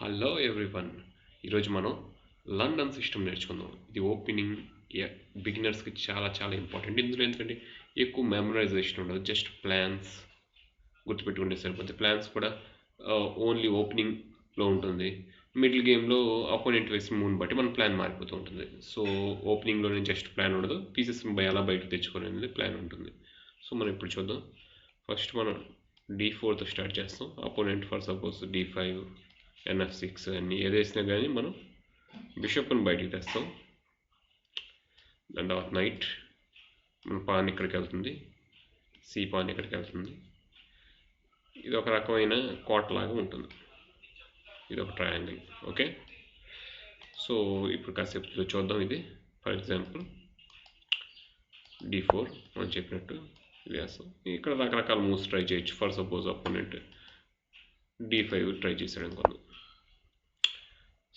Hello everyone. ఈరోజు మనం London system నేర్చుకుందాం. ఇది ఓపెనింగ్ బిగినర్స్కి చాలా చాలా ఇంపార్టెంట్. ఇందులో ఎందుకంటే ఎక్కువ మెమరైజేషన్ ఉండదు, జస్ట్ ప్లాన్స్ గుర్తుపెట్టుకుంటే సరిపోతుంది. ప్లాన్స్ కూడా ఓన్లీ ఓపెనింగ్లో ఉంటుంది. మిడిల్ గేమ్లో అపోనెంట్ వేసిన మూవ్ని బట్టి మన ప్లాన్ మారిపోతూ ఉంటుంది. సో ఓపెనింగ్లోనే జస్ట్ ప్లాన్ ఉండదు, పీసెస్ ఎలా బయటకు తెచ్చుకోవాలనేది ప్లాన్ ఉంటుంది. సో మనం ఇప్పుడు చూద్దాం. ఫస్ట్ మనం D4తో స్టార్ట్ చేస్తాం. Opponent for suppose D5, NF6 అన్నీ ఏదేసినా కానీ మనం బిషప్ని బయటికి తెస్తాం. దాని తర్వాత నైట్ మన పాన్ ఇక్కడికి వెళ్తుంది, సి పాన్ ఇక్కడికి వెళ్తుంది. ఇది ఒక రకమైన కోట లాగా ఉంటుంది, ఇది ఒక ట్రయాంగిల్. ఓకే, సో ఇప్పుడు కాసేపు చూద్దాం. ఇది ఫర్ ఎగ్జాంపుల్ D4 మనం చెప్పినట్టు ఇది వేస్తాం. ఇక్కడ రకరకాల మూవ్స్ ట్రై చేయొచ్చు. For suppose opponent D5 try చేసాడు అనుకుందాం.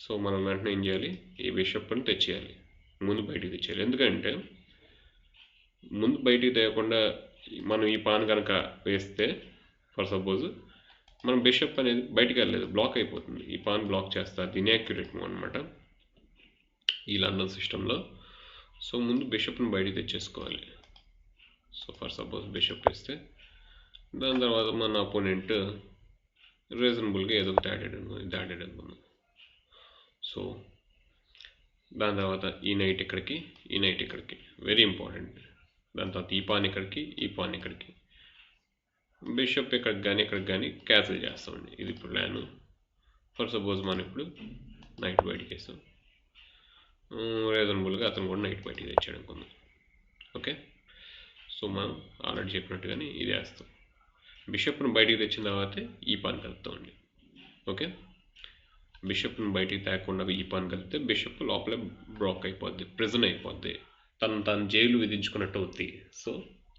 సో మనం వెంటనే ఏం చేయాలి, ఈ బిషప్ని తెచ్చేయాలి, ముందు బయటికి తెచ్చేయాలి. ఎందుకంటే ముందు బయటికి తేయకుండా మనం ఈ పాన్ కనుక వేస్తే ఫర్ సపోజ్ మనం బిషప్ అనేది బయటికి వెళ్ళలేదు, బ్లాక్ అయిపోతుంది. ఈ పాన్ బ్లాక్ చేస్తారు, అది ఇన్యాక్యురేట్ మూవ్ అనమాట ఈ లండన్ సిస్టంలో. సో ముందు బిషప్ని బయటికి తెచ్చేసుకోవాలి. సో ఫర్ సపోజ్ బిషప్ వేస్తే దాని తర్వాత మన అపోనెంట్ రీజనబుల్గా ఏదో ఒకటి యాడెడ్ అనుకుందాం. సో దాని తర్వాత ఈ నైట్ ఇక్కడికి, ఈ నైట్ ఇక్కడికి, వెరీ ఇంపార్టెంట్. దాని తర్వాత ఈ పాన్ ఇక్కడికి, ఈ పాన్ ఇక్కడికి, బిషప్ ఇక్కడికి కానీ ఇక్కడికి కానీ క్యాన్సిల్ చేస్తామండి. ఇది ఇప్పుడు ప్లాన్. ఫర్ సపోజ్ మనం ఇప్పుడు నైట్ బయటికి వేస్తాం, రీజనబుల్గా అతను కూడా నైట్ బయటికి తెచ్చాడు అనుకుందాం. ఓకే, సో మనం ఆల్రెడీ చెప్పినట్టుగానే ఇది వేస్తాం. బిషప్ను బయటికి తెచ్చిన తర్వాతే ఈ పాన్ కలుపుతామండి. ఓకే, బిషప్ని బయటికి తేకుండా ఈ పాన్ కలిపితే బిషప్ లోపలే బ్లాక్ అయిపోద్ది, ప్రిజన్ అయిపోద్ది, తను జైలు విధించుకున్నట్టు అవుతుంది. సో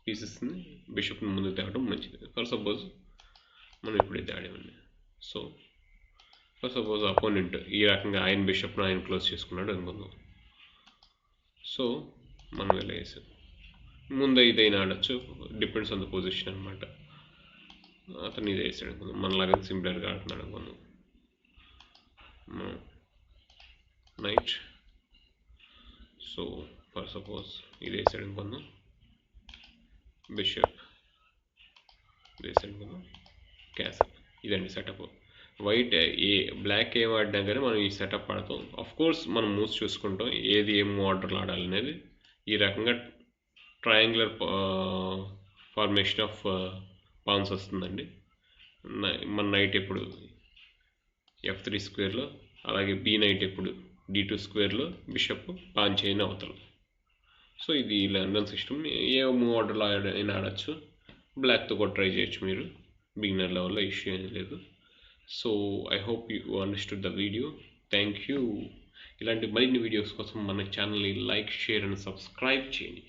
పీసెస్ని బిషప్ని ముందు తేవడం మంచిది. ఫర్ సపోజ్ మనం ఇప్పుడు ఇది ఆడేమండి. సో ఫర్ సపోజ్ అపోనెంట్ ఈ రకంగా ఆయన బిషప్ను ఆయన క్లోజ్ చేసుకున్నాడు అనుకుందాం. సో మనం ఇలా వేసాం, ముందు ఇదైనా ఆడచ్చు, డిపెండ్స్ ఆన్ ద పొజిషన్ అనమాట. అతను ఇది వేసాడు అనుకుందాం, మనలాగా సింపుల్గా ఆడుతున్నాడు అనుకుందాం. నైట్, సో ఫర్ సపోజ్ ఇది వేసాడు అనుకుందాం, బిషప్ వేసాడు అనుకుందాం, క్యాసిల్. ఇదండి సెటప్. వైట్ బ్లాక్ ఏం ఆడినా కానీ మనం ఈ సెటప్ ఆడతాం. కోర్స్ మనం మూవ్స్ చూసుకుంటాం, ఏది ఏం ఆర్డర్లో ఆడాలనేది. ఈ రకంగా ట్రయాంగులర్ ఫార్మేషన్ ఆఫ్ పాన్స్ వస్తుందండి. మన నైట్ ఎప్పుడు F3 స్క్వేర్లో, అలాగే బి నైట్ ఎప్పుడు D2 స్క్వేర్లో, బిషప్ పాన్ చేయని అవతల. సో ఇది లండన్ సిస్టమ్. ఏ మూవ్ ఆర్డర్లో అయినా ఆడచ్చు, బ్లాక్తో కూడా ట్రై చేయొచ్చు మీరు, బిగినర్ లెవెల్లో ఇష్యూ ఏం లేదు. So I hope you understood the video. Thank you. ఇలాంటి మరిన్ని వీడియోస్ కోసం మన ఛానల్ని లైక్, షేర్ అండ్ సబ్స్క్రైబ్ చేయండి.